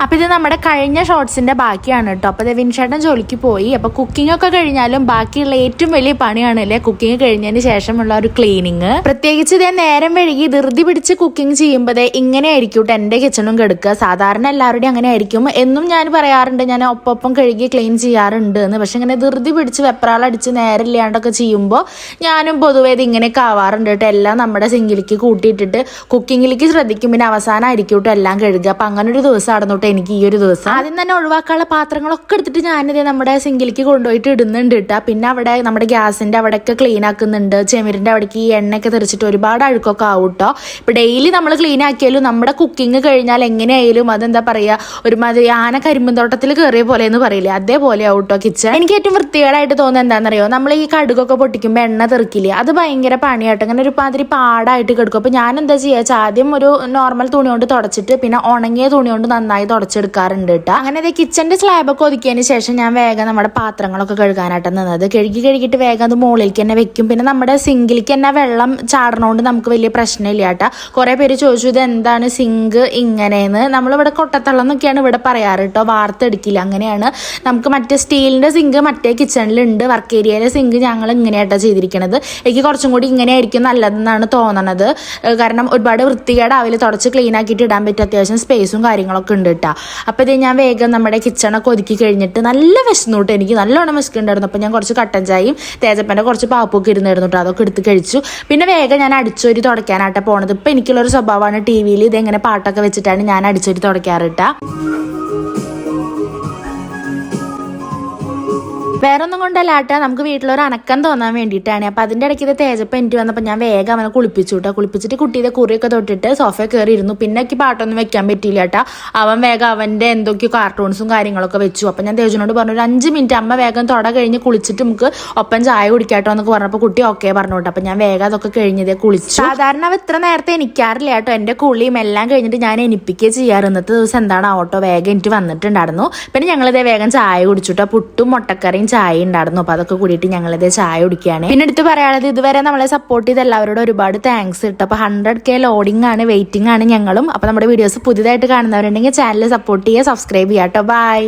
അപ്പോൾ ഇത് നമ്മുടെ കഴിഞ്ഞ ഷോർട്സിന്റെ ബാക്കിയാണ് കേട്ടോ. അപ്പോൾ വിൻഷേട്ടൻ ജോലിക്ക് പോയി. അപ്പോൾ കുക്കിംഗ് ഒക്കെ കഴിഞ്ഞാലും ബാക്കിയുള്ള ഏറ്റവും വലിയ പണിയാണ് അല്ലേ കുക്കിംഗ് കഴിഞ്ഞതിന് ശേഷമുള്ള ഒരു ക്ലീനിങ്. പ്രത്യേകിച്ച് ഇതേ നേരം വഴുകി ധൃതി പിടിച്ച് കുക്കിംഗ് ചെയ്യുമ്പോഴേ ഇങ്ങനെ ആയിരിക്കും എൻ്റെ കിച്ചണും കെടുക്കുക. സാധാരണ എല്ലാവരുടെയും അങ്ങനെ ആയിരിക്കും എന്നും ഞാൻ പറയാറുണ്ട്, ഞാൻ ഒപ്പം കഴുകി ക്ലീൻ ചെയ്യാറുണ്ട് എന്ന്. പക്ഷെ ഇങ്ങനെ ധൃതി പിടിച്ച് വെപ്രാളടിച്ച് നേരമില്ലാണ്ടൊക്കെ ചെയ്യുമ്പോൾ ഞാനും പൊതുവേ ഇത് ഇങ്ങനെയൊക്കെ ആവാറുണ്ട് കേട്ടോ. എല്ലാം നമ്മുടെ സിങ്കിലേക്ക് കൂട്ടിയിട്ടിട്ട് കുക്കിങ്ങിലേക്ക് ശ്രദ്ധിക്കും, പിന്നെ അവസാനമായിരിക്കും കേട്ടോ എല്ലാം കഴുകുക. അപ്പം അങ്ങനെ ഒരു ദിവസം നടന്നു എനിക്ക് ഈ ഒരു ദിവസം. ആദ്യം തന്നെ ഒഴിവാക്കാനുള്ള പാത്രങ്ങളൊക്കെ എടുത്തിട്ട് ഞാനിത് നമ്മുടെ സിങ്കിലേക്ക് കൊണ്ടുപോയിട്ട് ഇടുന്നുണ്ട് കേട്ടോ. പിന്നെ അവിടെ നമ്മുടെ ഗ്യാസിന്റെ അവിടെയൊക്കെ ക്ലീൻ ആക്കുന്നുണ്ട്. ചെമിരിന്റെ അവിടേക്ക് ഈ എണ്ണയൊക്കെ തെറിച്ചിട്ട് ഒരുപാട് അഴുക്കൊക്കെ ആവും കേട്ടോ. ഇപ്പൊ ഡെയിലി നമ്മൾ ക്ലീൻ ആക്കിയാലും നമ്മുടെ കുക്കിംഗ് കഴിഞ്ഞാൽ എങ്ങനെയായാലും അതെന്താ പറയാ, ഒരുമാതിരി ആന കരിമ്പൻ തോട്ടത്തിൽ കയറിയ പോലെ എന്ന് പറയില്ലേ, അതേപോലെ ആവും കേട്ടോ കിച്ചൺ. എനിക്ക് ഏറ്റവും വൃത്തികേടായിട്ട് തോന്നുന്നത് എന്താണെന്നറിയോ, നമ്മൾ ഈ കടുകൊക്കെ പൊട്ടിക്കുമ്പോൾ എണ്ണ തെറിക്കില്ലേ, അത് ഭയങ്കര പണിയായിട്ട് അങ്ങനെ ഒരു മാതിരി പാടായിട്ട് കിടക്കും. അപ്പൊ ഞാൻ എന്താ ചെയ്യാ, ആദ്യം ഒരു നോർമൽ തുണി കൊണ്ട് തുടച്ചിട്ട് പിന്നെ ഉണങ്ങിയ തുണി കൊണ്ട് നന്നായി തുടച്ചെടുക്കാറുണ്ട് കേട്ടോ. അങ്ങനെ അത് കിച്ചന്റെ സ്ലാബൊക്കെ ഒതുക്കിയതിന് ശേഷം ഞാൻ വേഗം നമ്മുടെ പാത്രങ്ങളൊക്കെ കഴുകാനായിട്ട് നിന്നത്. കഴുകിയിട്ട് വേഗം അത് മുകളിലേക്ക് തന്നെ വെക്കും. പിന്നെ നമ്മുടെ സിങ്കിലേക്ക് തന്നെ വെള്ളം ചാടണോണ്ട് നമുക്ക് വലിയ പ്രശ്നമില്ല കേട്ടോ. കുറെ പേര് ചോദിച്ചു ഇത് എന്താണ് സിങ്ക് ഇങ്ങനെയെന്ന്. നമ്മളിവിടെ കൊട്ടത്തള്ളം എന്നൊക്കെയാണ് ഇവിടെ പറയാറ് കേട്ടോ, വാർത്തെടുക്കില്ല. അങ്ങനെയാണ്. നമുക്ക് മറ്റേ സ്റ്റീലിന്റെ സിങ്ക് മറ്റേ കിച്ചണിലുണ്ട്, വർക്ക് ഏരിയയിലെ സിങ്ക് ഞങ്ങൾ ഇങ്ങനെയായിട്ടാണ് ചെയ്തിരിക്കുന്നത്. എനിക്ക് കുറച്ചും കൂടി ഇങ്ങനെ ആയിരിക്കും നല്ലതെന്നാണ് തോന്നണത്. കാരണം ഒരുപാട് വൃത്തികേടാവില്ല, തുടച്ച് ക്ലീൻ ആക്കിയിട്ട് ഇടാൻ പറ്റും. അത്യാവശ്യം സ്പേസും കാര്യങ്ങളൊക്കെ ഉണ്ട് കേട്ടോ. അപ്പോൾ ഇത് ഞാൻ വേഗം നമ്മുടെ കിച്ചണൊക്കെ ഒതുക്കി കഴിഞ്ഞിട്ട് നല്ല വിശന്നൂട്ട്, എനിക്ക് നല്ലോണം വിശക്കുണ്ടായിരുന്നു. അപ്പോൾ ഞാൻ കുറച്ച് കട്ടൻ ചായയും തേജപ്പൻ്റെ കുറച്ച് പാപ്പൊക്കെ ഇരുന്നായിരുന്നു കേട്ടോ, അതൊക്കെ എടുത്ത് കഴിച്ചു. പിന്നെ വേഗം ഞാൻ അടിച്ചൊരി തുടയ്ക്കാനായിട്ടാണ് പോണത്. ഇപ്പം എനിക്കുള്ളൊരു സ്വഭാവമാണ് ടി വിയിൽ ഇതെങ്ങനെ പാട്ടൊക്കെ വെച്ചിട്ടാണ് ഞാൻ അടിച്ചൊരി തുടയ്ക്കാറ് കേട്ടോ. വേറൊന്നും കൊണ്ടല്ല കേട്ടോ, നമുക്ക് വീട്ടിലൊരു അനക്കം തോന്നാൻ വേണ്ടിയിട്ടാണ്. അപ്പം അതിൻ്റെ ഇടയ്ക്ക് ഇത് തേജപ്പം എനിക്ക് വന്നപ്പോൾ ഞാൻ വേഗം അവനെ കുളിപ്പിച്ചു കേട്ടോ. കുളിപ്പിച്ചിട്ട് കുട്ടിയുടെ കുറിയൊക്കെ തൊട്ടിട്ട് സോഫയിൽ കയറി ഇരുന്നു. പിന്നെ എനിക്ക് പാട്ടൊന്നും വെക്കാൻ പറ്റിയില്ല കേട്ടോ. അവൻ വേഗം അവൻ്റെ എന്തൊക്കെയോ കാർട്ടൂൺസും കാര്യങ്ങളൊക്കെ വെച്ചു. അപ്പം ഞാൻ തേജുനോട് പറഞ്ഞു ഒരു 5 മിനിറ്റ് അമ്മ വേഗം തുട കഴിഞ്ഞ് കുളിച്ചിട്ട് നമുക്ക് ഒപ്പം ചായ കുടിക്കാട്ടോ എന്നൊക്കെ പറഞ്ഞപ്പോൾ കുട്ടി ഓക്കെ പറഞ്ഞു കേട്ടോ. അപ്പം ഞാൻ വേഗം അതൊക്കെ കഴിഞ്ഞതേ കുളിച്ചു. സാധാരണ അവ ഇത്ര നേരത്തെ എനിക്കാറില്ല കേട്ടോ. എൻ്റെ കുളിയും എല്ലാം കഴിഞ്ഞിട്ട് ഞാൻ എനിപ്പിക്കുകയും ചെയ്യാറ്. ഇന്നത്തെ ദിവസം എന്താണ് ഓട്ടോ വേഗം എനിക്ക് വന്നിട്ടുണ്ടായിരുന്നു. പിന്നെ ഞങ്ങളിതേ വേഗം ചായ കുടിച്ചിട്ടോ. പുട്ടും മുട്ടക്കറിയും ചായ ഉണ്ടായിരുന്നു. അപ്പൊ അതൊക്കെ കൂടിയിട്ട് ഞങ്ങളിത് ചായ കുടിക്കുകയാണ്. പിന്നെ എടുത്ത് പറയാനുള്ളത് ഇതുവരെ നമ്മളെ സപ്പോർട്ട് ചെയ്ത് എല്ലാവരോടും ഒരുപാട് താങ്ക്സ് കിട്ടും. അപ്പൊ 100K ലോഡിംഗ് ആണ്, വെയിറ്റിംഗ് ആണ് ഞങ്ങളും. അപ്പൊ നമ്മുടെ വീഡിയോസ് പുതിയതായിട്ട് കാണുന്നവരുണ്ടെങ്കിൽ ചാനൽ സപ്പോർട്ട് ചെയ്യുക, സബ്സ്ക്രൈബ് ചെയ്യാം കേട്ടോ. ബൈ.